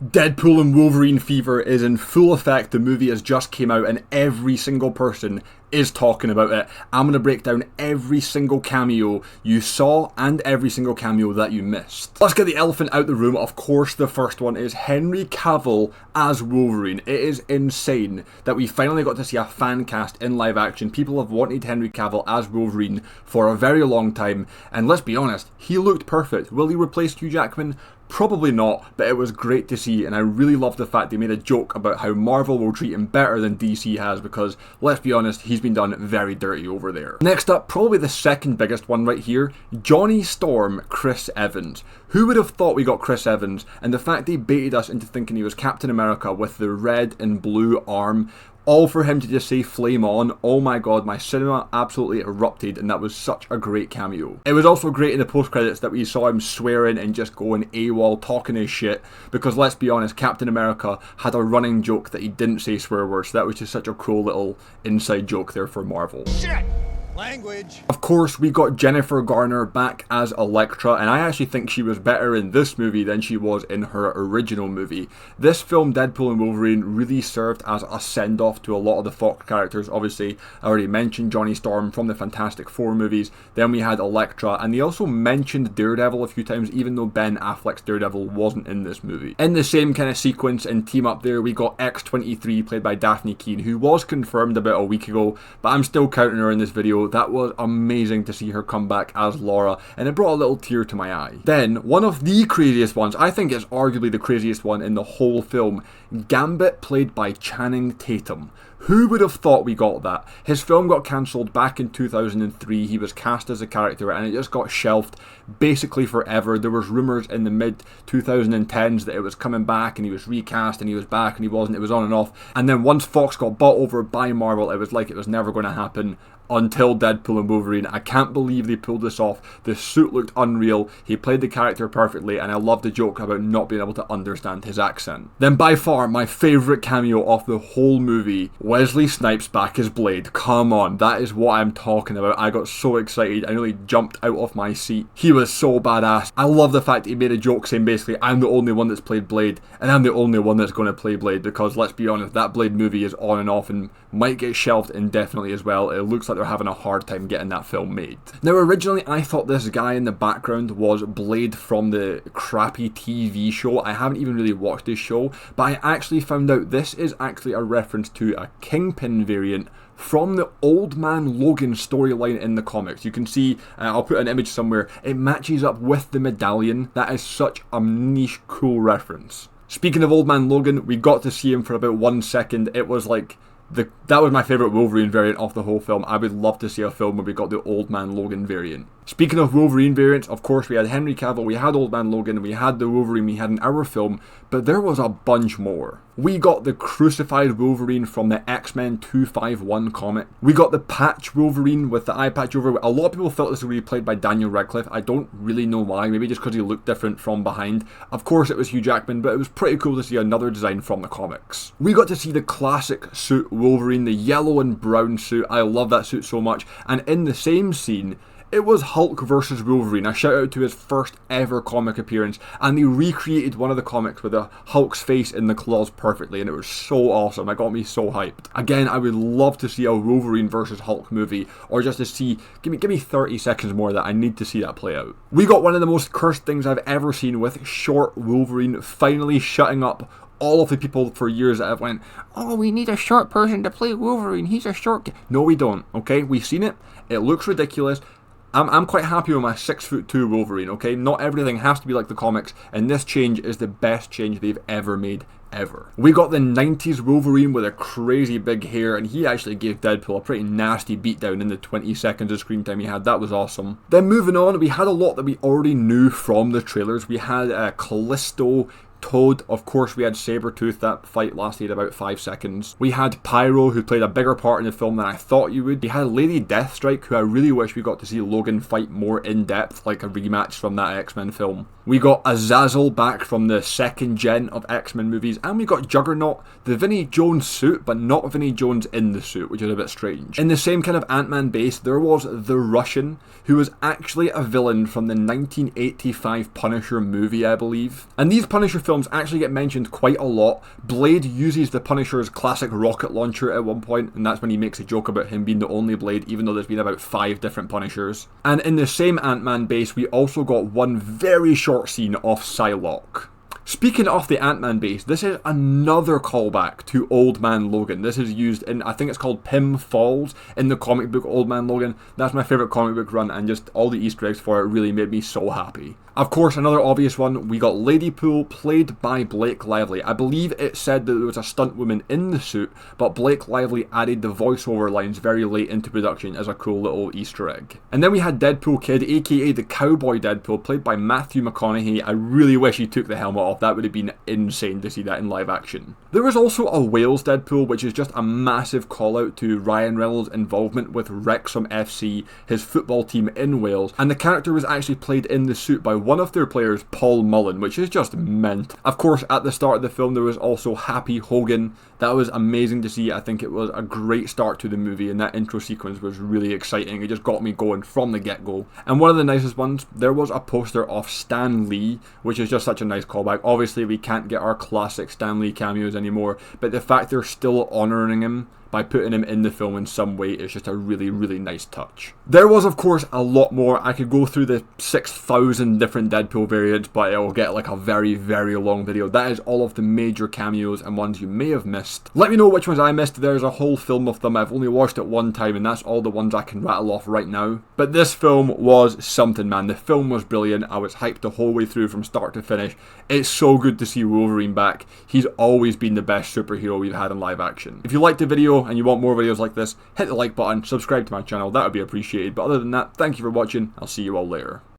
Deadpool and Wolverine fever is in full effect. The movie has just came out and every single person is talking about it. I'm going to break down every single cameo you saw and every single cameo that you missed. Let's get the elephant out the room. Of course, the first one is Henry Cavill as Wolverine. It is insane that we finally got to see a fan cast in live action. People have wanted Henry Cavill as Wolverine for a very long time, and let's be honest, he looked perfect. Will he replace Hugh Jackman? Probably not, but it was great to see, and I really love the fact they made a joke about how Marvel will treat him better than DC has, because, let's be honest, he's been done very dirty over there. Next up, probably the second biggest one right here, Johnny Storm, Chris Evans. Who would have thought we got Chris Evans, and the fact they baited us into thinking he was Captain America with the red and blue arm, all for him to just say flame on. Oh my god, my cinema absolutely erupted, and that was such a great cameo. It was also great in the post-credits that we saw him swearing and just going AWOL, talking his shit, because let's be honest, Captain America had a running joke that he didn't say swear words, so that was just such a cool little inside joke there for Marvel. Shit! Language. Of course, we got Jennifer Garner back as Elektra, and I actually think she was better in this movie than she was in her original movie. This film, Deadpool and Wolverine, really served as a send-off to a lot of the Fox characters. Obviously, I already mentioned Johnny Storm from the Fantastic Four movies. Then we had Elektra, and they also mentioned Daredevil a few times, even though Ben Affleck's Daredevil wasn't in this movie. In the same kind of sequence and team up there, we got X-23, played by Daphne Keane, who was confirmed about a week ago, but I'm still counting her in this video. That was amazing to see her come back as Laura, and it brought a little tear to my eye. Then, one of the craziest ones, I think it's arguably the craziest one in the whole film, Gambit, played by Channing Tatum. Who would have thought we got that? His film got cancelled back in 2003, he was cast as a character, and it just got shelved basically forever. There was rumours in the mid-2010s that it was coming back, and he was recast, and he was back, and he wasn't, it was on and off. And then once Fox got bought over by Marvel, it was like it was never going to happen. Until Deadpool and Wolverine. I can't believe they pulled this off. The suit looked unreal, he played the character perfectly, and I love the joke about not being able to understand his accent. Then by far, my favourite cameo of the whole movie, Wesley Snipes back as Blade. Come on, that is what I'm talking about. I got so excited, I nearly jumped out of my seat. He was so badass. I love the fact that he made a joke saying basically, I'm the only one that's played Blade, and I'm the only one that's going to play Blade, because let's be honest, that Blade movie is on and off, and might get shelved indefinitely as well. It looks like they're having a hard time getting that film made. Now, originally I thought this guy in the background was Blade from the crappy TV show. I haven't even really watched this show, but I actually found out this is actually a reference to a Kingpin variant from the Old Man Logan storyline in the comics. You can see, I'll put an image somewhere, it matches up with the medallion. That is such a niche, cool reference. Speaking of Old Man Logan, we got to see him for about 1 second. It was like, that was my favourite Wolverine variant of the whole film. I would love to see a film where we got the Old Man Logan variant. Speaking of Wolverine variants, of course we had Henry Cavill, we had Old Man Logan, we had the Wolverine we had in our film, but there was a bunch more. We got the crucified Wolverine from the X-Men 251 comic. We got the patch Wolverine with the eye patch over. A lot of people felt this would be played by Daniel Radcliffe. I don't really know why, maybe just because he looked different from behind. Of course it was Hugh Jackman, but it was pretty cool to see another design from the comics. We got to see the classic suit Wolverine, the yellow and brown suit. I love that suit so much. And in the same scene, it was Hulk versus Wolverine. A shout out to his first ever comic appearance, and they recreated one of the comics with the Hulk's face in the claws perfectly, and it was so awesome. It got me so hyped. Again, I would love to see a Wolverine versus Hulk movie, or just to see, give me 30 seconds more of that. I need to see that play out. We got one of the most cursed things I've ever seen with short Wolverine finally shutting up all of the people for years that have went, oh, we need a short person to play Wolverine, he's a short. No, we don't, okay? We've seen it. It looks ridiculous. I'm quite happy with my 6'2" Wolverine, okay? Not everything has to be like the comics, and this change is the best change they've ever made, ever. We got the 90s Wolverine with a crazy big hair, and he actually gave Deadpool a pretty nasty beatdown in the 20 seconds of screen time he had. That was awesome. Then moving on, we had a lot that we already knew from the trailers. We had Callisto, Toad, of course we had Sabretooth, that fight lasted about 5 seconds. We had Pyro, who played a bigger part in the film than I thought you would. We had Lady Deathstrike, who I really wish we got to see Logan fight more in depth, like a rematch from that X-Men film. We got Azazel back from the second gen of X-Men movies, and we got Juggernaut, the Vinnie Jones suit, but not Vinnie Jones in the suit, which is a bit strange. In the same kind of Ant-Man base, there was the Russian, who was actually a villain from the 1985 Punisher movie, I believe. And these Punisher films actually get mentioned quite a lot. Blade uses the Punisher's classic rocket launcher at one point, and that's when he makes a joke about him being the only Blade, even though there's been about 5 different Punishers. And in the same Ant-Man base, we also got one very short scene of Psylocke. Speaking of the Ant-Man base, this is another callback to Old Man Logan. This is used in, I think it's called Pym Falls in the comic book Old Man Logan. That's my favourite comic book run, and just all the Easter eggs for it really made me so happy. Of course, another obvious one, we got Lady Pool, played by Blake Lively. I believe it said that there was a stunt woman in the suit, but Blake Lively added the voiceover lines very late into production as a cool little Easter egg. And then we had Deadpool Kid, aka the Cowboy Deadpool, played by Matthew McConaughey. I really wish he took the helmet off. That would have been insane to see that in live action. There was also a Wales Deadpool, which is just a massive call out to Ryan Reynolds' involvement with Wrexham FC, his football team in Wales, and the character was actually played in the suit by one of their players, Paul Mullen, which is just mint. Of course, at the start of the film, there was also Happy Hogan. That was amazing to see. I think it was a great start to the movie, and that intro sequence was really exciting. It just got me going from the get-go. And one of the nicest ones, there was a poster of Stan Lee, which is just such a nice callback. Obviously, we can't get our classic Stan Lee cameos anymore, but the fact they're still honouring him by putting him in the film in some way is just a really, really nice touch. There was, of course, a lot more. I could go through the 6,000 different Deadpool variants, but it'll get like a very, very long video. That is all of the major cameos and ones you may have missed. Let me know which ones I missed. There's a whole film of them. I've only watched it one time, and that's all the ones I can rattle off right now. But this film was something, man. The film was brilliant. I was hyped the whole way through from start to finish. It's so good to see Wolverine back. He's always been the best superhero we've had in live action. If you liked the video and you want more videos like this, hit the like button, subscribe to my channel, that would be appreciated. But other than that, thank you for watching, I'll see you all later.